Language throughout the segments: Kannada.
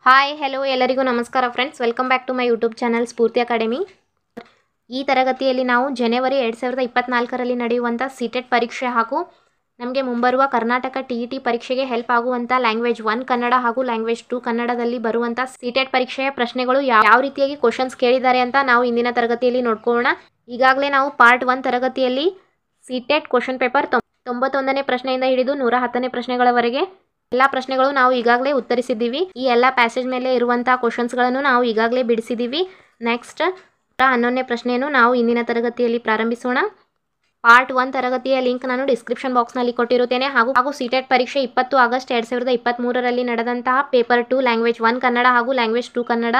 ಹಾಯ್ ಹೆಲೋ ಎಲ್ಲರಿಗೂ ನಮಸ್ಕಾರ friends, welcome back to my YouTube channel Spoorthi academy. ಈ ತರಗತಿಯಲ್ಲಿ ನಾವು ಜನವರಿ 2024ರಲ್ಲಿ ನಡೆಯುವಂಥ ಸಿಟೆಟ್ ಪರೀಕ್ಷೆ ಹಾಗೂ ನಮಗೆ ಮುಂಬರುವ ಕರ್ನಾಟಕ TET ಪರೀಕ್ಷೆಗೆ ಹೆಲ್ಪ್ ಆಗುವಂಥ ಲ್ಯಾಂಗ್ವೇಜ್ 1 ಕನ್ನಡ ಹಾಗೂ ಲ್ಯಾಂಗ್ವೇಜ್ 2 ಕನ್ನಡದಲ್ಲಿ ಬರುವಂಥ ಸಿಟೆಟ್ ಪರೀಕ್ಷೆಯ ಪ್ರಶ್ನೆಗಳು ಯಾವ ರೀತಿಯಾಗಿ ಕ್ವಶನ್ಸ್ ಕೇಳಿದ್ದಾರೆ ಅಂತ ನಾವು ಇಂದಿನ ತರಗತಿಯಲ್ಲಿ ನೋಡ್ಕೊಳ್ಳೋಣ. ಈಗಾಗಲೇ ನಾವು ಪಾರ್ಟ್ 1 ತರಗತಿಯಲ್ಲಿ ಸಿಟೆಟ್ ಕ್ವಶನ್ ಪೇಪರ್ 91ನೇ ಪ್ರಶ್ನೆಯಿಂದ ಹಿಡಿದು 110ನೇ ಪ್ರಶ್ನೆಗಳವರೆಗೆ ಎಲ್ಲ ಪ್ರಶ್ನೆಗಳು ನಾವು ಈಗಾಗಲೇ ಉತ್ತರಿಸಿದ್ದೀವಿ. ಈ ಎಲ್ಲ ಪ್ಯಾಸೇಜ್ ಮೇಲೆ ಇರುವಂಥ ಕ್ವಶನ್ಸ್ಗಳನ್ನು ನಾವು ಈಗಾಗಲೇ ಬಿಡಿಸಿದ್ದೀವಿ. ನೆಕ್ಸ್ಟ್ 11ನೇ ಪ್ರಶ್ನೆಯನ್ನು ನಾವು ಇಂದಿನ ತರಗತಿಯಲ್ಲಿ ಪ್ರಾರಂಭಿಸೋಣ. ಪಾರ್ಟ್ 1 ತರಗತಿಯ ಲಿಂಕ್ ನಾನು ಡಿಸ್ಕ್ರಿಪ್ಷನ್ ಬಾಕ್ಸ್ನಲ್ಲಿ ಕೊಟ್ಟಿರುತ್ತೇನೆ. ಹಾಗೂ ಸಿಟೆಟ್ ಪರೀಕ್ಷೆ 20 ಆಗಸ್ಟ್ 2023ರಲ್ಲಿ ನಡೆದಂತಹ ಪೇಪರ್ 2 ಲ್ಯಾಂಗ್ವೇಜ್ 1 ಕನ್ನಡ ಹಾಗೂ ಲ್ಯಾಂಗ್ವೇಜ್ 2 ಕನ್ನಡ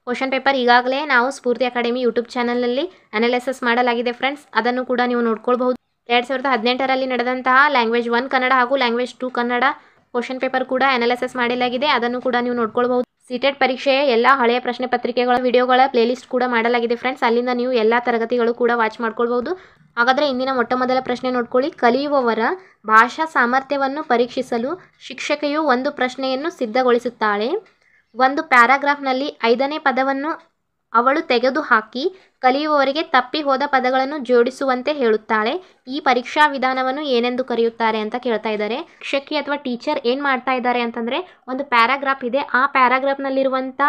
ಕ್ವಶನ್ ಪೇಪರ್ ಈಗಾಗಲೇ ನಾವು ಸ್ಫೂರ್ತಿ ಅಕಾಡೆಮಿ ಯೂಟ್ಯೂಬ್ ಚಾನಲ್ನಲ್ಲಿ ಅನಾಲಿಸಿಸ್ ಮಾಡಲಾಗಿದೆ ಫ್ರೆಂಡ್ಸ್. ಅದನ್ನು ಕೂಡ ನೀವು ನೋಡ್ಕೊಳ್ಬಹುದು. 2018ರಲ್ಲಿ ನಡೆದಂತಹ ಲ್ಯಾಂಗ್ವೇಜ್ 1 ಕನ್ನಡ ಹಾಗೂ ಲ್ಯಾಂಗ್ವೇಜ್ 2 ಕನ್ನಡ ಕ್ವಶನ್ ಪೇಪರ್ ಕೂಡ ಅನಾಲಿಸಿಸ್ ಮಾಡಲಾಗಿದೆ. ಅದನ್ನು ಕೂಡ ನೀವು ನೋಡ್ಕೊಳ್ಬಹುದು. ಸಿಟೆಟ್ ಪರೀಕ್ಷೆಯ ಎಲ್ಲ ಹಳೆಯ ಪ್ರಶ್ನೆ ಪತ್ರಿಕೆಗಳ ವಿಡಿಯೋಗಳ ಪ್ಲೇಲಿಸ್ಟ್ ಕೂಡ ಮಾಡಲಾಗಿದೆ ಫ್ರೆಂಡ್ಸ್. ಅಲ್ಲಿಂದ ನೀವು ಎಲ್ಲ ತರಗತಿಗಳು ಕೂಡ ವಾಚ್ ಮಾಡ್ಕೊಳ್ಬಹುದು. ಹಾಗಾದರೆ ಇಂದಿನ ಮೊಟ್ಟ ಮೊದಲ ಪ್ರಶ್ನೆ ನೋಡ್ಕೊಳ್ಳಿ. ಕಲಿಯುವವರ ಭಾಷಾ ಸಾಮರ್ಥ್ಯವನ್ನು ಪರೀಕ್ಷಿಸಲು ಶಿಕ್ಷಕಿಯು ಒಂದು ಪ್ರಶ್ನೆಯನ್ನು ಸಿದ್ಧಗೊಳಿಸುತ್ತಾಳೆ. ಒಂದು ಪ್ಯಾರಾಗ್ರಾಫ್ನಲ್ಲಿ 5ನೇ ಪದವನ್ನು ಅವಳು ತೆಗೆದುಹಾಕಿ ಕಲಿಯುವವರಿಗೆ ತಪ್ಪಿ ಹೋದ ಪದಗಳನ್ನು ಜೋಡಿಸುವಂತೆ ಹೇಳುತ್ತಾಳೆ. ಈ ಪರೀಕ್ಷಾ ವಿಧಾನವನ್ನು ಏನೆಂದು ಕರೆಯುತ್ತಾರೆ ಅಂತ ಕೇಳ್ತಾ ಇದ್ದಾರೆ. ಶಿಕ್ಷಕಿ ಅಥವಾ ಟೀಚರ್ ಏನು ಮಾಡ್ತಾ ಇದ್ದಾರೆ ಅಂತಂದರೆ, ಒಂದು ಪ್ಯಾರಾಗ್ರಾಫ್ ಇದೆ. ಆ ಪ್ಯಾರಾಗ್ರಾಫ್ನಲ್ಲಿರುವಂಥ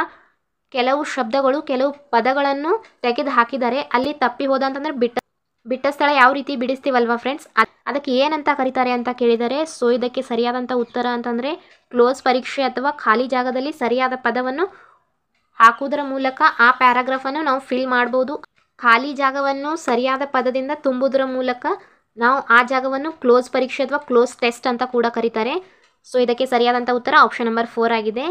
ಕೆಲವು ಶಬ್ದಗಳು, ಕೆಲವು ಪದಗಳನ್ನು ತೆಗೆದು ಹಾಕಿದ್ದಾರೆ. ಅಲ್ಲಿ ತಪ್ಪಿ ಹೋದ ಅಂತಂದರೆ ಬಿಟ್ಟ ಸ್ಥಳ ಯಾವ ರೀತಿ ಬಿಡಿಸ್ತೀವಲ್ವಾ ಫ್ರೆಂಡ್ಸ್, ಅದಕ್ಕೆ ಏನಂತ ಕರೀತಾರೆ ಅಂತ ಕೇಳಿದರೆ, ಸೊ ಇದಕ್ಕೆ ಸರಿಯಾದಂಥ ಉತ್ತರ ಅಂತಂದರೆ ಕ್ಲೋಸ್ ಪರೀಕ್ಷೆ ಅಥವಾ ಖಾಲಿ ಜಾಗದಲ್ಲಿ ಸರಿಯಾದ ಪದವನ್ನು ಹಾಕುವುದರ ಮೂಲಕ ಆ ಪ್ಯಾರಾಗ್ರಾಫನ್ನು ನಾವು ಫಿಲ್ ಮಾಡ್ಬೋದು. ಖಾಲಿ ಜಾಗವನ್ನು ಸರಿಯಾದ ಪದದಿಂದ ತುಂಬುವುದರ ಮೂಲಕ ನಾವು ಆ ಜಾಗವನ್ನು ಕ್ಲೋಸ್ ಪರೀಕ್ಷೆ ಅಥವಾ ಕ್ಲೋಸ್ ಟೆಸ್ಟ್ ಅಂತ ಕೂಡ ಕರೀತಾರೆ. ಸೊ ಇದಕ್ಕೆ ಸರಿಯಾದಂಥ ಉತ್ತರ ಆಪ್ಷನ್ ನಂಬರ್ 4 ಆಗಿದೆ.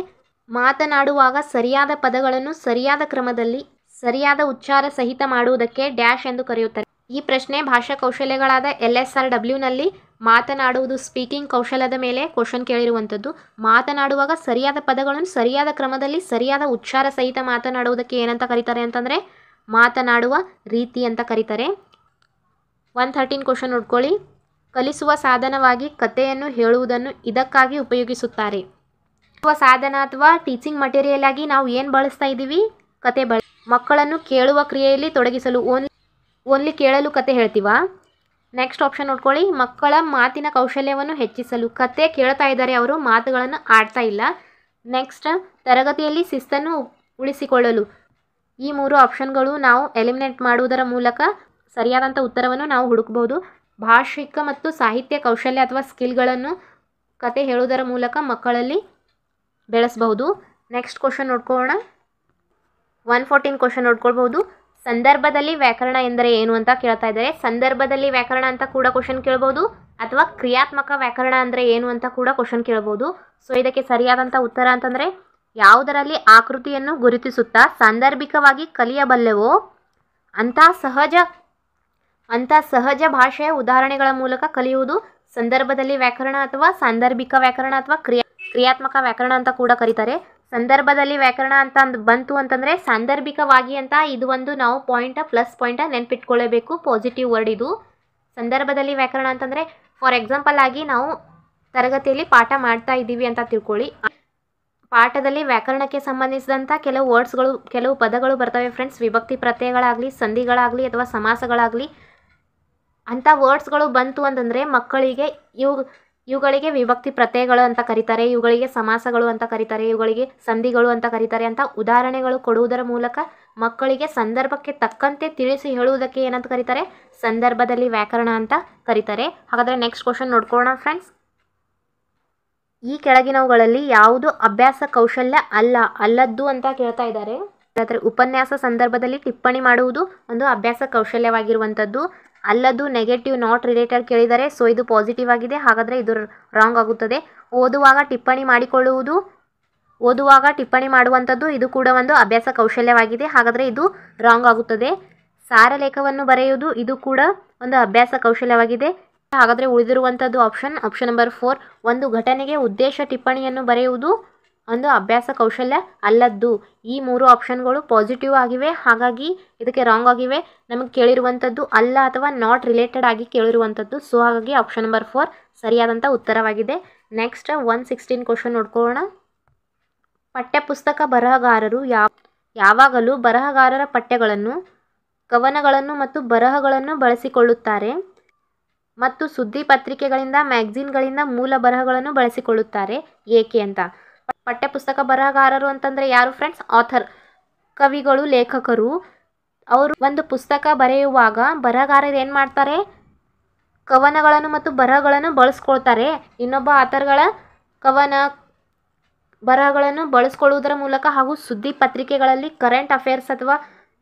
ಮಾತನಾಡುವಾಗ ಸರಿಯಾದ ಪದಗಳನ್ನು ಸರಿಯಾದ ಕ್ರಮದಲ್ಲಿ ಸರಿಯಾದ ಉಚ್ಚಾರ ಸಹಿತ ಮಾಡುವುದಕ್ಕೆ ಡ್ಯಾಶ್ ಎಂದು ಕರೆಯುತ್ತಾರೆ. ಈ ಪ್ರಶ್ನೆ ಭಾಷಾ ಕೌಶಲ್ಯಗಳಾದ LSRWನಲ್ಲಿ ಮಾತನಾಡುವುದು ಸ್ಪೀಕಿಂಗ್ ಕೌಶಲ್ಯದ ಮೇಲೆ ಕ್ವಶನ್ ಕೇಳಿರುವಂಥದ್ದು. ಮಾತನಾಡುವಾಗ ಸರಿಯಾದ ಪದಗಳನ್ನು ಸರಿಯಾದ ಕ್ರಮದಲ್ಲಿ ಸರಿಯಾದ ಉಚ್ಚಾರ ಸಹಿತ ಮಾತನಾಡುವುದಕ್ಕೆ ಏನಂತ ಕರೀತಾರೆ ಅಂತಂದರೆ ಮಾತನಾಡುವ ರೀತಿ ಅಂತ ಕರೀತಾರೆ. 113 ಕ್ವಶನ್ ನೋಡ್ಕೊಳ್ಳಿ. ಕಲಿಸುವ ಸಾಧನವಾಗಿ ಕಥೆಯನ್ನು ಹೇಳುವುದನ್ನು ಇದಕ್ಕಾಗಿ ಉಪಯೋಗಿಸುತ್ತಾರೆ. ಕಲಿಸುವ ಸಾಧನ ಅಥವಾ ಟೀಚಿಂಗ್ ಮಟೀರಿಯಲ್ ಆಗಿ ನಾವು ಏನು ಬಳಸ್ತಾ ಇದ್ದೀವಿ? ಕತೆ ಮಕ್ಕಳನ್ನು ಕೇಳುವ ಕ್ರಿಯೆಯಲ್ಲಿ ತೊಡಗಿಸಲು ಓನ್ಲಿ ಕೇಳಲು ಕತೆ ಹೇಳ್ತೀವಾ? ನೆಕ್ಸ್ಟ್ ಆಪ್ಷನ್ ನೋಡ್ಕೊಳ್ಳಿ. ಮಕ್ಕಳ ಮಾತಿನ ಕೌಶಲ್ಯವನ್ನು ಹೆಚ್ಚಿಸಲು ಕತೆ ಕೇಳ್ತಾ ಇದ್ದಾರೆ, ಅವರು ಮಾತುಗಳನ್ನು ಆಡ್ತಾ ಇಲ್ಲ. ನೆಕ್ಸ್ಟ್ ತರಗತಿಯಲ್ಲಿ ಶಿಸ್ತನ್ನು ಉಳಿಸಿಕೊಳ್ಳಲು. ಈ 3 ಆಪ್ಷನ್ಗಳು ನಾವು ಎಲಿಮಿನೇಟ್ ಮಾಡುವುದರ ಮೂಲಕ ಸರಿಯಾದಂಥ ಉತ್ತರವನ್ನು ನಾವು ಹುಡುಕಬಹುದು. ಭಾಷಿಕ ಮತ್ತು ಸಾಹಿತ್ಯ ಕೌಶಲ್ಯ ಅಥವಾ ಸ್ಕಿಲ್ಗಳನ್ನು ಕತೆ ಹೇಳುವುದರ ಮೂಲಕ ಮಕ್ಕಳಲ್ಲಿ ಬೆಳೆಸಬಹುದು. ನೆಕ್ಸ್ಟ್ ಕ್ವಶನ್ ನೋಡ್ಕೊಳ್ಳೋಣ. 114 ಕ್ವಶನ್ ನೋಡ್ಕೊಳ್ಬಹುದು. ಸಂದರ್ಭದಲ್ಲಿ ವ್ಯಾಕರಣ ಎಂದರೆ ಏನು ಅಂತ ಕೇಳ್ತಾ ಇದ್ದಾರೆ. ಸಂದರ್ಭದಲ್ಲಿ ವ್ಯಾಕರಣ ಅಂತ ಕೂಡ ಕ್ವಶನ್ ಕೇಳ್ಬೋದು, ಅಥವಾ ಕ್ರಿಯಾತ್ಮಕ ವ್ಯಾಕರಣ ಅಂದರೆ ಏನು ಅಂತ ಕೂಡ ಕ್ವಶನ್ ಕೇಳ್ಬೋದು. ಸೊ ಇದಕ್ಕೆ ಸರಿಯಾದಂಥ ಉತ್ತರ ಅಂತಂದರೆ, ಯಾವುದರಲ್ಲಿ ಆಕೃತಿಯನ್ನು ಗುರುತಿಸುತ್ತಾ ಸಾಂದರ್ಭಿಕವಾಗಿ ಕಲಿಯಬಲ್ಲೆವೋ ಅಂಥ ಸಹಜ ಭಾಷೆಯ ಉದಾಹರಣೆಗಳ ಮೂಲಕ ಕಲಿಯುವುದು ಸಂದರ್ಭದಲ್ಲಿ ವ್ಯಾಕರಣ ಅಥವಾ ಸಾಂದರ್ಭಿಕ ವ್ಯಾಕರಣ ಅಥವಾ ಕ್ರಿಯಾತ್ಮಕ ವ್ಯಾಕರಣ ಅಂತ ಕೂಡ ಕರೀತಾರೆ. ಸಂದರ್ಭದಲ್ಲಿ ವ್ಯಾಕರಣ ಅಂತ ಬಂತು ಅಂತಂದರೆ ಸಾಂದರ್ಭಿಕವಾಗಿ ಅಂತ ಇದು ಒಂದು ನಾವು ಪ್ಲಸ್ ಪಾಯಿಂಟ ನೆನ್ಪಿಟ್ಕೊಳ್ಳೇಬೇಕು. ಪಾಸಿಟಿವ್ ವರ್ಡ್ ಇದು. ಸಂದರ್ಭದಲ್ಲಿ ವ್ಯಾಕರಣ ಅಂತಂದರೆ ಫಾರ್ ಎಕ್ಸಾಂಪಲ್ ಆಗಿ ನಾವು ತರಗತಿಯಲ್ಲಿ ಪಾಠ ಮಾಡ್ತಾ ಇದ್ದೀವಿ ಅಂತ ತಿಳ್ಕೊಳ್ಳಿ. ಪಾಠದಲ್ಲಿ ವ್ಯಾಕರಣಕ್ಕೆ ಸಂಬಂಧಿಸಿದಂಥ ಕೆಲವು ವರ್ಡ್ಸ್ಗಳು, ಕೆಲವು ಪದಗಳು ಬರ್ತವೆ ಫ್ರೆಂಡ್ಸ್. ವಿಭಕ್ತಿ ಪ್ರತ್ಯಯಗಳಾಗಲಿ, ಸಂಧಿಗಳಾಗಲಿ ಅಥವಾ ಸಮಾಸಗಳಾಗಲಿ, ಅಂಥ ವರ್ಡ್ಸ್ಗಳು ಬಂತು ಅಂತಂದರೆ ಮಕ್ಕಳಿಗೆ ಇವುಗಳಿಗೆ ವಿಭಕ್ತಿ ಪ್ರತ್ಯಯಗಳು ಅಂತ ಕರೀತಾರೆ, ಇವುಗಳಿಗೆ ಸಮಾಸಗಳು ಅಂತ ಕರೀತಾರೆ, ಇವುಗಳಿಗೆ ಸಂಧಿಗಳು ಅಂತ ಕರೀತಾರೆ ಅಂತ ಉದಾಹರಣೆಗಳು ಕೊಡುವುದರ ಮೂಲಕ ಮಕ್ಕಳಿಗೆ ಸಂದರ್ಭಕ್ಕೆ ತಕ್ಕಂತೆ ತಿಳಿಸಿ ಹೇಳುವುದಕ್ಕೆ ಏನಂತ ಕರೀತಾರೆ? ಸಂದರ್ಭದಲ್ಲಿ ವ್ಯಾಕರಣ ಅಂತ ಕರೀತಾರೆ. ಹಾಗಾದರೆ ನೆಕ್ಸ್ಟ್ ಕ್ವಶನ್ ನೋಡ್ಕೊಳ್ಳೋಣ ಫ್ರೆಂಡ್ಸ್. ಈ ಕೆಳಗಿನವುಗಳಲ್ಲಿ ಯಾವುದು ಅಭ್ಯಾಸ ಕೌಶಲ್ಯ ಅಲ್ಲದ್ದು ಅಂತ ಕೇಳ್ತಾ ಇದ್ದಾರೆ. ಉಪನ್ಯಾಸ ಸಂದರ್ಭದಲ್ಲಿ ಟಿಪ್ಪಣಿ ಮಾಡುವುದು ಒಂದು ಅಭ್ಯಾಸ ಕೌಶಲ್ಯವಾಗಿರುವಂಥದ್ದು. ಅಲ್ಲದ್ದು ನೆಗೆಟಿವ್, ನಾಟ್ ರಿಲೇಟೆಡ್ ಕೇಳಿದರೆ, ಸೊ ಇದು ಪಾಸಿಟಿವ್ ಆಗಿದೆ. ಹಾಗಾದರೆ ಇದು ರಾಂಗ್ ಆಗುತ್ತದೆ. ಓದುವಾಗ ಟಿಪ್ಪಣಿ ಮಾಡುವಂಥದ್ದು ಇದು ಕೂಡ ಒಂದು ಅಭ್ಯಾಸ ಕೌಶಲ್ಯವಾಗಿದೆ. ಹಾಗಾದರೆ ಇದು ರಾಂಗ್ ಆಗುತ್ತದೆ. ಸಾರಲೇಖವನ್ನು ಬರೆಯುವುದು ಇದು ಕೂಡ ಒಂದು ಅಭ್ಯಾಸ ಕೌಶಲ್ಯವಾಗಿದೆ. ಹಾಗಾದರೆ ಉಳಿದಿರುವಂಥದ್ದು ಆಪ್ಷನ್ ನಂಬರ್ 4, ಒಂದು ಘಟನೆಗೆ ಉದ್ದೇಶ ಟಿಪ್ಪಣಿಯನ್ನು ಬರೆಯುವುದು ಒಂದು ಅಭ್ಯಾಸ ಕೌಶಲ್ಯ ಅಲ್ಲದ್ದು. ಈ 3 ಆಪ್ಷನ್ಗಳು ಪಾಸಿಟಿವ್ ಆಗಿವೆ, ಹಾಗಾಗಿ ಇದಕ್ಕೆ ರಾಂಗ್ ಆಗಿವೆ. ನಮಗೆ ಕೇಳಿರುವಂಥದ್ದು ಅಲ್ಲ ಅಥವಾ ನಾಟ್ ರಿಲೇಟೆಡ್ ಆಗಿ ಕೇಳಿರುವಂಥದ್ದು. ಸೊ ಹಾಗಾಗಿ ಆಪ್ಷನ್ ನಂಬರ್ 4 ಸರಿಯಾದಂಥ ಉತ್ತರವಾಗಿದೆ. ನೆಕ್ಸ್ಟ್ 116 ಕ್ವಶನ್ ನೋಡ್ಕೊಳ್ಳೋಣ. ಪಠ್ಯಪುಸ್ತಕ ಬರಹಗಾರರು ಯಾವಾಗಲೂ ಬರಹಗಾರರ ಪಠ್ಯಗಳನ್ನು, ಕವನಗಳನ್ನು ಮತ್ತು ಬರಹಗಳನ್ನು ಬಳಸಿಕೊಳ್ಳುತ್ತಾರೆ ಮತ್ತು ಸುದ್ದಿ ಪತ್ರಿಕೆಗಳಿಂದ, ಮ್ಯಾಗಝಿನ್ಗಳಿಂದ ಮೂಲ ಬರಹಗಳನ್ನು ಬಳಸಿಕೊಳ್ಳುತ್ತಾರೆ. ಏಕೆ ಅಂತ. ಪಠ್ಯಪುಸ್ತಕ ಬರಹಗಾರರು ಅಂತಂದರೆ ಯಾರು ಫ್ರೆಂಡ್ಸ್? ಆಥರ್, ಕವಿಗಳು, ಲೇಖಕರು. ಅವರು ಒಂದು ಪುಸ್ತಕ ಬರೆಯುವಾಗ ಬರಹಗಾರರು ಏನು ಮಾಡ್ತಾರೆ? ಕವನಗಳನ್ನು ಮತ್ತು ಬರಹಗಳನ್ನು ಬಳಸ್ಕೊಳ್ತಾರೆ. ಇನ್ನೊಬ್ಬ ಆಥರ್ಗಳ ಕವನ, ಬರಹಗಳನ್ನು ಬಳಸ್ಕೊಳ್ಳುವುದರ ಮೂಲಕ ಹಾಗೂ ಸುದ್ದಿ ಪತ್ರಿಕೆಗಳಲ್ಲಿ ಕರೆಂಟ್ ಅಫೇರ್ಸ್ ಅಥವಾ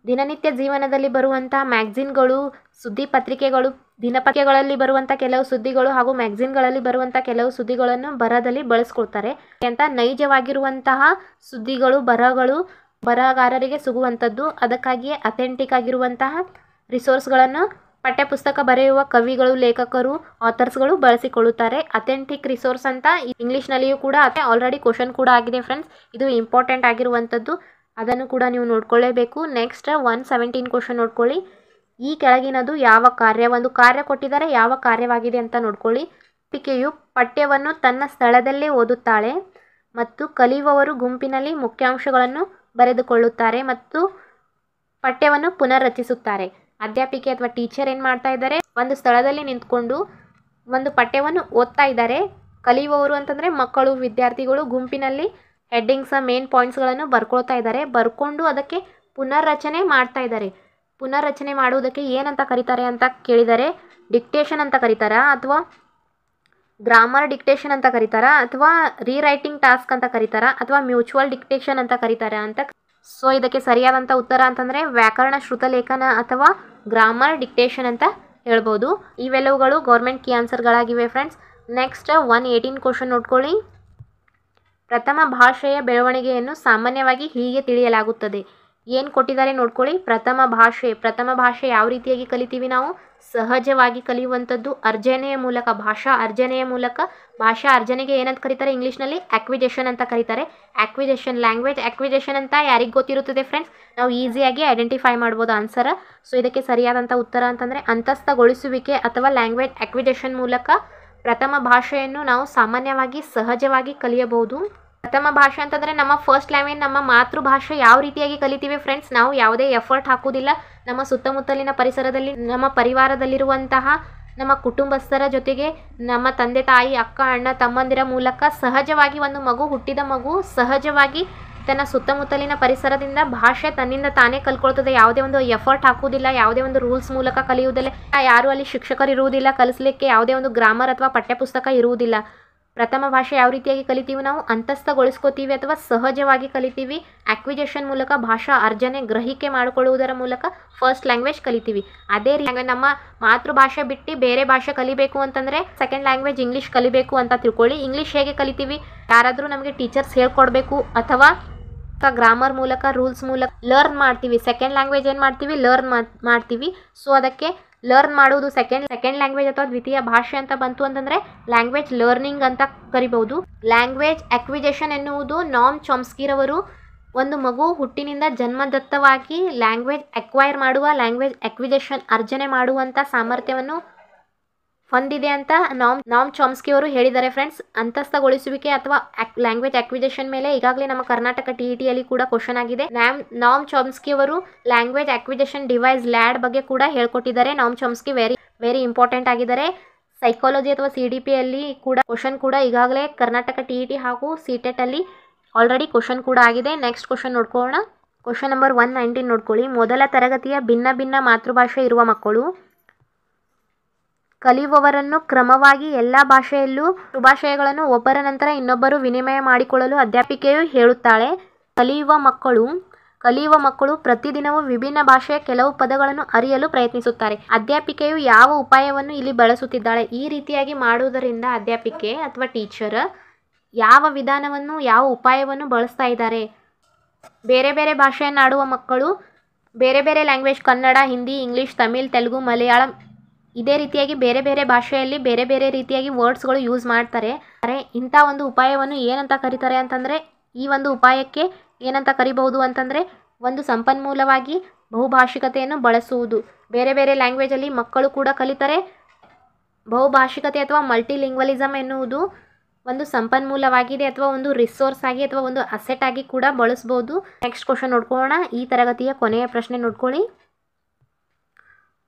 ದಿನನಿತ್ಯ ಜೀವನದಲ್ಲಿ ಬರುವಂಥ ಮ್ಯಾಗಝಿನ್ಗಳು, ಸುದ್ದಿ ಪತ್ರಿಕೆಗಳು, ದಿನಪತ್ರಿಕೆಗಳಲ್ಲಿ ಬರುವಂಥ ಕೆಲವು ಸುದ್ದಿಗಳು ಹಾಗೂ ಮ್ಯಾಗಝಿನ್ಗಳಲ್ಲಿ ಬರುವಂಥ ಕೆಲವು ಸುದ್ದಿಗಳನ್ನು ಬರಹದಲ್ಲಿ ಬಳಸ್ಕೊಳ್ತಾರೆ ಅಂತ. ನೈಜವಾಗಿರುವಂತಹ ಸುದ್ದಿಗಳು, ಬರಹಗಳು ಬರಹಗಾರರಿಗೆ ಸಿಗುವಂಥದ್ದು. ಅದಕ್ಕಾಗಿಯೇ ಅಥೆಂಟಿಕ್ ಆಗಿರುವಂತಹ ರಿಸೋರ್ಸ್ಗಳನ್ನು ಪಠ್ಯಪುಸ್ತಕ ಬರೆಯುವ ಕವಿಗಳು, ಲೇಖಕರು, ಆಥರ್ಸ್ಗಳು ಬಳಸಿಕೊಳ್ಳುತ್ತಾರೆ. ಅಥೆಂಟಿಕ್ ರಿಸೋರ್ಸ್ ಅಂತ ಇಂಗ್ಲೀಷ್ನಲ್ಲಿಯೂ ಕೂಡ ಆಲ್ರೆಡಿ ಕ್ವಶನ್ ಕೂಡ ಆಗಿದೆ ಫ್ರೆಂಡ್ಸ್. ಇದು ಇಂಪಾರ್ಟೆಂಟ್ ಆಗಿರುವಂಥದ್ದು, ಅದನ್ನು ಕೂಡ ನೀವು ನೋಡ್ಕೊಳ್ಳೇಬೇಕು. ನೆಕ್ಸ್ಟ್ 117 ಕ್ವಶನ್ ನೋಡ್ಕೊಳ್ಳಿ. ಈ ಕೆಳಗಿನದು ಯಾವ ಕಾರ್ಯ? ಒಂದು ಕಾರ್ಯ ಕೊಟ್ಟಿದ್ದಾರೆ, ಯಾವ ಕಾರ್ಯವಾಗಿದೆ ಅಂತ ನೋಡ್ಕೊಳ್ಳಿ. ಅಧ್ಯಾಪಿಕೆಯು ಪಠ್ಯವನ್ನು ತನ್ನ ಸ್ಥಳದಲ್ಲೇ ಓದುತ್ತಾಳೆ ಮತ್ತು ಕಲಿಯುವವರು ಗುಂಪಿನಲ್ಲಿ ಮುಖ್ಯಾಂಶಗಳನ್ನು ಬರೆದುಕೊಳ್ಳುತ್ತಾರೆ ಮತ್ತು ಪಠ್ಯವನ್ನು ಪುನರ್ರಚಿಸುತ್ತಾರೆ. ಅಧ್ಯಾಪಿಕೆ ಅಥವಾ ಟೀಚರ್ ಏನು ಮಾಡ್ತಾ ಇದ್ದಾರೆ? ಒಂದು ಸ್ಥಳದಲ್ಲಿ ನಿಂತ್ಕೊಂಡು ಒಂದು ಪಠ್ಯವನ್ನು ಓದ್ತಾ ಇದ್ದಾರೆ. ಕಲಿಯುವವರು ಅಂತಂದರೆ ಮಕ್ಕಳು, ವಿದ್ಯಾರ್ಥಿಗಳು ಗುಂಪಿನಲ್ಲಿ ಹೆಡ್ಡಿಂಗ್ಸ್, ಮೇನ್ ಪಾಯಿಂಟ್ಸ್ಗಳನ್ನು ಬರ್ಕೊಳ್ತಾ ಇದ್ದಾರೆ. ಬರ್ಕೊಂಡು ಅದಕ್ಕೆ ಪುನರ್ರಚನೆ ಮಾಡ್ತಾ ಇದ್ದಾರೆ. ಪುನರ್ರಚನೆ ಮಾಡುವುದಕ್ಕೆ ಏನಂತ ಕರೀತಾರೆ ಅಂತ ಕೇಳಿದರೆ ಡಿಕ್ಟೇಷನ್ ಅಂತ ಕರೀತಾರಾ, ಅಥವಾ ಗ್ರಾಮರ್ ಡಿಕ್ಟೇಷನ್ ಅಂತ ಕರೀತಾರಾ, ಅಥವಾ ರೀರೈಟಿಂಗ್ ಟಾಸ್ಕ್ ಅಂತ ಕರೀತಾರಾ, ಅಥವಾ ಮ್ಯೂಚುವಲ್ ಡಿಕ್ಟೇಷನ್ ಅಂತ ಕರೀತಾರಾ ಅಂತ. ಸೊ ಇದಕ್ಕೆ ಸರಿಯಾದಂಥ ಉತ್ತರ ಅಂತಂದರೆ ವ್ಯಾಕರಣ ಶ್ರುತಲೇಖನ ಅಥವಾ ಗ್ರಾಮರ್ ಡಿಕ್ಟೇಷನ್ ಅಂತ ಹೇಳ್ಬೋದು. ಇವೆಲ್ಲವುಗಳು ಗೌರ್ಮೆಂಟ್ ಕೀ ಆನ್ಸರ್ಗಳಾಗಿವೆ ಫ್ರೆಂಡ್ಸ್. ನೆಕ್ಸ್ಟ್ 118 ಕ್ವಶನ್ ನೋಡ್ಕೊಳ್ಳಿ. ಪ್ರಥಮ ಭಾಷೆಯ ಬೆಳವಣಿಗೆಯನ್ನು ಸಾಮಾನ್ಯವಾಗಿ ಹೀಗೆ ತಿಳಿಯಲಾಗುತ್ತದೆ. ಏನು ಕೊಟ್ಟಿದ್ದಾರೆ ನೋಡ್ಕೊಳ್ಳಿ. ಪ್ರಥಮ ಭಾಷೆ ಯಾವ ರೀತಿಯಾಗಿ ಕಲಿತೀವಿ ನಾವು? ಸಹಜವಾಗಿ ಕಲಿಯುವಂಥದ್ದು, ಅರ್ಜನೆಯ ಮೂಲಕ, ಭಾಷಾ ಅರ್ಜನೆಯ ಮೂಲಕ. ಭಾಷಾ ಅರ್ಜನೆಗೆ ಏನಂತ ಕರೀತಾರೆ ಇಂಗ್ಲೀಷ್ನಲ್ಲಿ? ಆಕ್ವಿಜೇಷನ್ ಅಂತ ಕರೀತಾರೆ. ಆಕ್ವಿಜೇಷನ್, ಲ್ಯಾಂಗ್ವೇಜ್ ಆಕ್ವಿಜೇಷನ್ ಅಂತ ಯಾರಿಗೆ ಗೊತ್ತಿರುತ್ತದೆ ಫ್ರೆಂಡ್ಸ್? ನಾವು ಈಸಿಯಾಗಿ ಐಡೆಂಟಿಫೈ ಮಾಡ್ಬೋದು ಆನ್ಸರ್. ಸೊ ಇದಕ್ಕೆ ಸರಿಯಾದಂಥ ಉತ್ತರ ಅಂತಂದರೆ ಅಂತಸ್ಥಗೊಳಿಸುವಿಕೆ ಅಥವಾ ಲ್ಯಾಂಗ್ವೇಜ್ ಆಕ್ವಿಜೇಷನ್ ಮೂಲಕ ಪ್ರಥಮ ಭಾಷೆಯನ್ನು ನಾವು ಸಾಮಾನ್ಯವಾಗಿ ಸಹಜವಾಗಿ ಕಲಿಯಬಹುದು. ಪ್ರಥಮ ಭಾಷೆ ಅಂತಂದರೆ ನಮ್ಮ ಫಸ್ಟ್ ಲ್ಯಾಂಗ್ವೇಜ್, ನಮ್ಮ ಮಾತೃಭಾಷೆ ಯಾವ ರೀತಿಯಾಗಿ ಕಲಿತೀವಿ ಫ್ರೆಂಡ್ಸ್? ನಾವು ಯಾವುದೇ ಎಫರ್ಟ್ ಹಾಕೋದಿಲ್ಲ. ನಮ್ಮ ಸುತ್ತಮುತ್ತಲಿನ ಪರಿಸರದಲ್ಲಿ, ನಮ್ಮ ಪರಿವಾರದಲ್ಲಿರುವಂತಹ ನಮ್ಮ ಕುಟುಂಬಸ್ಥರ ಜೊತೆಗೆ, ನಮ್ಮ ತಂದೆ ತಾಯಿ, ಅಕ್ಕ, ಅಣ್ಣ, ತಮ್ಮಂದಿರ ಮೂಲಕ ಸಹಜವಾಗಿ ಒಂದು ಹುಟ್ಟಿದ ಮಗು ಸಹಜವಾಗಿ ತನ್ನ ಸುತ್ತಮುತ್ತಲಿನ ಪರಿಸರದಿಂದ ಭಾಷೆ ತನ್ನಿಂದ ತಾನೇ ಕಲ್ಕೊಳ್ತದೆ. ಯಾವುದೇ ಒಂದು ಎಫರ್ಟ್ ಹಾಕುವುದಿಲ್ಲ, ಯಾವುದೇ ಒಂದು ರೂಲ್ಸ್ ಮೂಲಕ ಕಲಿಯುವುದಿಲ್ಲ. ಯಾರು ಅಲ್ಲಿ ಶಿಕ್ಷಕರು ಇರುವುದಿಲ್ಲ ಕಲಿಸಲಿಕ್ಕೆ, ಯಾವುದೇ ಒಂದು ಗ್ರಾಮರ್ ಅಥವಾ ಪಠ್ಯಪುಸ್ತಕ ಇರುವುದಿಲ್ಲ. ಪ್ರಥಮ ಭಾಷೆ ಯಾವ ರೀತಿಯಾಗಿ ಕಲಿತೀವಿ ನಾವು? ಅಂತಸ್ಥಗೊಳಿಸ್ಕೋತೀವಿ ಅಥವಾ ಸಹಜವಾಗಿ ಕಲಿತೀವಿ. ಆಕ್ವಿಜೇಷನ್ ಮೂಲಕ ಭಾಷಾ ಅರ್ಜನೆ, ಗ್ರಹಿಕೆ ಮಾಡಿಕೊಳ್ಳುವುದರ ಮೂಲಕ ಫಸ್ಟ್ ಲ್ಯಾಂಗ್ವೇಜ್ ಕಲಿತೀವಿ. ಅದೇ ರೀತಿ ನಮ್ಮ ಮಾತೃಭಾಷೆ ಬಿಟ್ಟು ಬೇರೆ ಭಾಷೆ ಕಲಿಬೇಕು ಅಂತಂದರೆ ಸೆಕೆಂಡ್ ಲ್ಯಾಂಗ್ವೇಜ್ ಇಂಗ್ಲೀಷ್ ಕಲಿಬೇಕು ಅಂತ ತಿಳ್ಕೊಳ್ಳಿ. ಇಂಗ್ಲೀಷ್ ಹೇಗೆ ಕಲಿತೀವಿ? ಯಾರಾದರೂ ನಮಗೆ ಟೀಚರ್ಸ್ ಹೇಳ್ಕೊಡ್ಬೇಕು ಅಥವಾ ಗ್ರಾಮರ್ ಮೂಲಕ, ರೂಲ್ಸ್ ಮೂಲಕ ಲರ್ನ್ ಮಾಡ್ತೀವಿ. ಸೆಕೆಂಡ್ ಲ್ಯಾಂಗ್ವೇಜ್ ಏನು ಮಾಡ್ತೀವಿ? ಲರ್ನ್ ಮಾಡ್ತೀವಿ. ಸೊ ಅದಕ್ಕೆ ಲರ್ನ್ ಮಾಡುವುದು ಸೆಕೆಂಡ್ ಲ್ಯಾಂಗ್ವೇಜ್ ಅಥವಾ ದ್ವಿತೀಯ ಭಾಷೆ ಅಂತ ಬಂತು ಅಂತಂದರೆ ಲ್ಯಾಂಗ್ವೇಜ್ ಲರ್ನಿಂಗ್ ಅಂತ ಕರಿಬಹುದು. ಲ್ಯಾಂಗ್ವೇಜ್ ಅಕ್ವಿಜೇಷನ್ ಎನ್ನುವುದು ನಾಮ್ ಚಾಮ್ಸ್ಕಿರವರು ಒಂದು ಮಗು ಹುಟ್ಟಿನಿಂದ ಜನ್ಮದತ್ತವಾಗಿ ಲ್ಯಾಂಗ್ವೇಜ್ ಅಕ್ವೈರ್ ಮಾಡುವ, ಲ್ಯಾಂಗ್ವೇಜ್ ಅಕ್ವಿಜೇಷನ್ ಅರ್ಜನೆ ಮಾಡುವಂಥ ಸಾಮರ್ಥ್ಯವನ್ನು ಹೊಂದಿದೆ ಅಂತ ನಾಮ್ ಚಾಮ್ಸ್ಕಿ ಅವರು ಹೇಳಿದ್ದಾರೆ ಫ್ರೆಂಡ್ಸ್. ಅಂತಸ್ಥಗೊಳಿಸುವಿಕೆ ಅಥವಾ ಲ್ಯಾಂಗ್ವೇಜ್ ಅಕ್ವಿಜೇಷನ್ ಮೇಲೆ ಈಗಾಗಲೇ ನಮ್ಮ ಕರ್ನಾಟಕ TETಯಲ್ಲಿ ಕೂಡ ಕ್ವಶನ್ ಆಗಿದೆ. ನಾಮ್ ಚಾಮ್ಸ್ಕಿ ಅವರು ಲ್ಯಾಂಗ್ವೇಜ್ ಅಕ್ವಿಜೇಷನ್ ಡಿವೈಸ್ ಲ್ಯಾಡ್ ಬಗ್ಗೆ ಕೂಡ ಹೇಳ್ಕೊಟ್ಟಿದ್ದಾರೆ. ನಾಮ್ ಚಾಮ್ಸ್ಕಿ ವೆರಿ ಇಂಪಾರ್ಟೆಂಟ್ ಆಗಿದ್ದಾರೆ. ಸೈಕಾಲಜಿ ಅಥವಾ CDPಯಲ್ಲಿ ಕೂಡ ಕ್ವಶನ್ ಕೂಡ ಈಗಾಗಲೇ ಕರ್ನಾಟಕ TET ಹಾಗೂ CTET ಅಲ್ಲಿ ಆಲ್ರೆಡಿ ಕ್ವಶನ್ ಕೂಡ ಆಗಿದೆ. ನೆಕ್ಸ್ಟ್ ಕ್ವಶನ್ ನೋಡ್ಕೊಳ್ಳೋಣ. ಕ್ವಶನ್ ನಂಬರ್ 119 ನೋಡ್ಕೊಳ್ಳಿ. ಮೊದಲ ತರಗತಿಯ ಭಿನ್ನ ಮಾತೃಭಾಷೆ ಇರುವ ಮಕ್ಕಳು ಕಲಿಯುವವರನ್ನು ಕ್ರಮವಾಗಿ ಎಲ್ಲ ಭಾಷೆಯಲ್ಲೂ ಶುಭಾಶಯಗಳನ್ನು ಒಬ್ಬರ ನಂತರ ಇನ್ನೊಬ್ಬರು ವಿನಿಮಯ ಮಾಡಿಕೊಳ್ಳಲು ಅಧ್ಯಾಪಿಕೆಯು ಹೇಳುತ್ತಾಳೆ. ಕಲಿಯುವ ಮಕ್ಕಳು ಪ್ರತಿದಿನವೂ ವಿಭಿನ್ನ ಭಾಷೆಯ ಕೆಲವು ಪದಗಳನ್ನು ಅರಿಯಲು ಪ್ರಯತ್ನಿಸುತ್ತಾರೆ. ಅಧ್ಯಾಪಿಕೆಯು ಯಾವ ಉಪಾಯವನ್ನು ಇಲ್ಲಿ ಬಳಸುತ್ತಿದ್ದಾಳೆ? ಈ ರೀತಿಯಾಗಿ ಮಾಡುವುದರಿಂದ ಅಧ್ಯಾಪಿಕೆ ಅಥವಾ ಟೀಚರ್ ಯಾವ ವಿಧಾನವನ್ನು, ಯಾವ ಉಪಾಯವನ್ನು ಬಳಸ್ತಾ ಇದ್ದಾರೆ? ಬೇರೆ ಬೇರೆ ಭಾಷೆಯನ್ನಾಡುವ ಮಕ್ಕಳು ಬೇರೆ ಬೇರೆ ಲ್ಯಾಂಗ್ವೇಜ್, ಕನ್ನಡ, ಹಿಂದಿ, ಇಂಗ್ಲೀಷ್, ತಮಿಳ್, ತೆಲುಗು, ಮಲಯಾಳಂ, ಇದೇ ರೀತಿಯಾಗಿ ಬೇರೆ ಬೇರೆ ಭಾಷೆಯಲ್ಲಿ ಬೇರೆ ಬೇರೆ ರೀತಿಯಾಗಿ ವರ್ಡ್ಸ್ಗಳು ಯೂಸ್ ಮಾಡ್ತಾರೆ. ಇಂಥ ಒಂದು ಉಪಾಯವನ್ನು ಏನಂತ ಕರೀತಾರೆ ಅಂತಂದರೆ, ಈ ಒಂದು ಉಪಾಯಕ್ಕೆ ಏನಂತ ಕರಿಬಹುದು ಅಂತಂದರೆ ಒಂದು ಸಂಪನ್ಮೂಲವಾಗಿ ಬಹುಭಾಷಿಕತೆಯನ್ನು ಬಳಸುವುದು. ಬೇರೆ ಬೇರೆ ಲ್ಯಾಂಗ್ವೇಜಲ್ಲಿ ಮಕ್ಕಳು ಕೂಡ ಕಲಿತಾರೆ. ಬಹುಭಾಷಿಕತೆ ಅಥವಾ ಮಲ್ಟಿಲಿಂಗ್ವಲಿಸಮ್ ಎನ್ನುವುದು ಒಂದು ಸಂಪನ್ಮೂಲವಾಗಿದೆ ಅಥವಾ ಒಂದು ರಿಸೋರ್ಸ್ ಆಗಿ ಅಥವಾ ಒಂದು ಅಸೆಟ್ ಆಗಿ ಕೂಡ ಬಳಸ್ಬೋದು. ನೆಕ್ಸ್ಟ್ ಕ್ವಶನ್ ನೋಡ್ಕೊಳ್ಳೋಣ. ಈ ತರಗತಿಯ ಕೊನೆಯ ಪ್ರಶ್ನೆ ನೋಡ್ಕೊಳ್ಳಿ.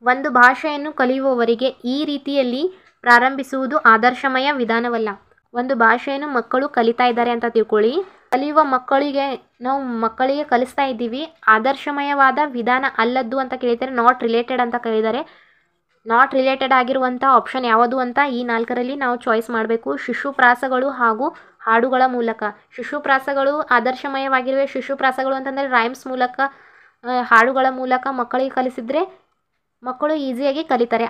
ಒಂದು ಭಾಷೆಯನ್ನು ಕಲಿಯುವವರಿಗೆ ಈ ರೀತಿಯಲ್ಲಿ ಪ್ರಾರಂಭಿಸುವುದು ಆದರ್ಶಮಯ ವಿಧಾನವಲ್ಲ. ಒಂದು ಭಾಷೆಯನ್ನು ಮಕ್ಕಳು ಕಲಿತಾ ಇದ್ದಾರೆ ಅಂತ ತಿಳ್ಕೊಳ್ಳಿ. ಕಲಿಯುವ ಮಕ್ಕಳಿಗೆ ಕಲಿಸ್ತಾ ಇದ್ದೀವಿ. ಆದರ್ಶಮಯವಾದ ವಿಧಾನ ಅಲ್ಲದ್ದು ಅಂತ ಕೇಳಿದರೆ ನಾಟ್ ರಿಲೇಟೆಡ್ ಅಂತ ಕೇಳಿದ್ದಾರೆ. ನಾಟ್ ರಿಲೇಟೆಡ್ ಆಗಿರುವಂಥ ಆಪ್ಷನ್ ಯಾವುದು ಅಂತ ಈ 4ರಲ್ಲಿ ನಾವು ಚಾಯ್ಸ್ ಮಾಡಬೇಕು. ಶಿಶುಪ್ರಾಸಗಳು ಹಾಗೂ ಹಾಡುಗಳ ಮೂಲಕ. ಶಿಶುಪ್ರಾಸಗಳು ಆದರ್ಶಮಯವಾಗಿರುವೆ. ಶಿಶುಪ್ರಾಸಗಳು ಅಂತಂದರೆ ರೈಮ್ಸ್ ಮೂಲಕ, ಹಾಡುಗಳ ಮೂಲಕ ಮಕ್ಕಳಿಗೆ ಕಲಿಸಿದರೆ ಮಕ್ಕಳು ಈಸಿಯಾಗಿ ಕಲಿತಾರೆ.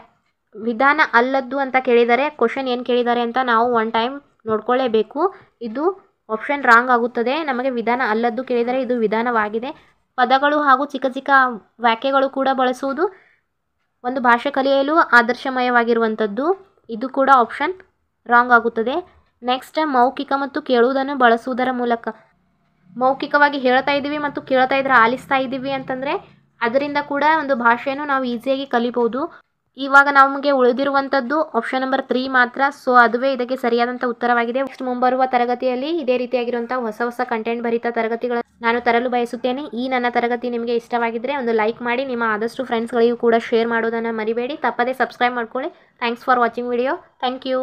ವಿಧಾನ ಅಲ್ಲದ್ದು ಅಂತ ಕೇಳಿದರೆ ಕ್ವಶನ್ ಏನು ಕೇಳಿದ್ದಾರೆ ಅಂತ ನಾವು ಒನ್ ಟೈಮ್ ನೋಡ್ಕೊಳ್ಳೇಬೇಕು. ಇದು ಆಪ್ಷನ್ ರಾಂಗ್ ಆಗುತ್ತದೆ. ನಮಗೆ ವಿಧಾನ ಅಲ್ಲದ್ದು ಕೇಳಿದರೆ ಇದು ವಿಧಾನವಾಗಿದೆ. ಪದಗಳು ಹಾಗೂ ಚಿಕ್ಕ ಚಿಕ್ಕ ವಾಕ್ಯಗಳು ಕೂಡ ಬಳಸುವುದು ಒಂದು ಭಾಷೆ ಕಲಿಯಲು ಆದರ್ಶಮಯವಾಗಿರುವಂಥದ್ದು. ಇದು ಕೂಡ ಆಪ್ಷನ್ ರಾಂಗ್ ಆಗುತ್ತದೆ. ನೆಕ್ಸ್ಟ್, ಮೌಖಿಕ ಮತ್ತು ಕೇಳುವುದನ್ನು ಬಳಸುವುದರ ಮೂಲಕ. ಮೌಖಿಕವಾಗಿ ಹೇಳ್ತಾ ಇದ್ದೀವಿ ಮತ್ತು ಕೇಳ್ತಾ ಇದ್ರೆ ಆಲಿಸ್ತಾ ಇದ್ದೀವಿ ಅಂತಂದರೆ ಅದರಿಂದ ಕೂಡ ಒಂದು ಭಾಷೆಯನ್ನು ನಾವು ಈಸಿಯಾಗಿ ಕಲಿಬೋದು. ಇವಾಗ ನಮಗೆ ಉಳಿದಿರುವಂಥದ್ದು ಆಪ್ಷನ್ ನಂಬರ್ 3 ಮಾತ್ರ. ಸೊ ಅದುವೇ ಇದಕ್ಕೆ ಸರಿಯಾದಂಥ ಉತ್ತರವಾಗಿದೆ. ನೆಕ್ಸ್ಟ್ ಮುಂಬರುವ ತರಗತಿಯಲ್ಲಿ ಇದೇ ರೀತಿಯಾಗಿರುವಂಥ ಹೊಸ ಕಂಟೆಂಟ್ ಭರಿತ ತರಗತಿಗಳನ್ನು ನಾನು ತರಲು ಬಯಸುತ್ತೇನೆ. ಈ ನನ್ನ ತರಗತಿ ನಿಮಗೆ ಇಷ್ಟವಾಗಿದ್ದರೆ ಒಂದು ಲೈಕ್ ಮಾಡಿ, ನಿಮ್ಮ ಆದಷ್ಟು ಫ್ರೆಂಡ್ಸ್ಗಳಿಗೂ ಕೂಡ ಶೇರ್ ಮಾಡೋದನ್ನು ಮರಿಬೇಡಿ. ತಪ್ಪದೇ ಸಬ್ಸ್ಕ್ರೈಬ್ ಮಾಡ್ಕೊಳ್ಳಿ. Thanks for watching video. Thank you.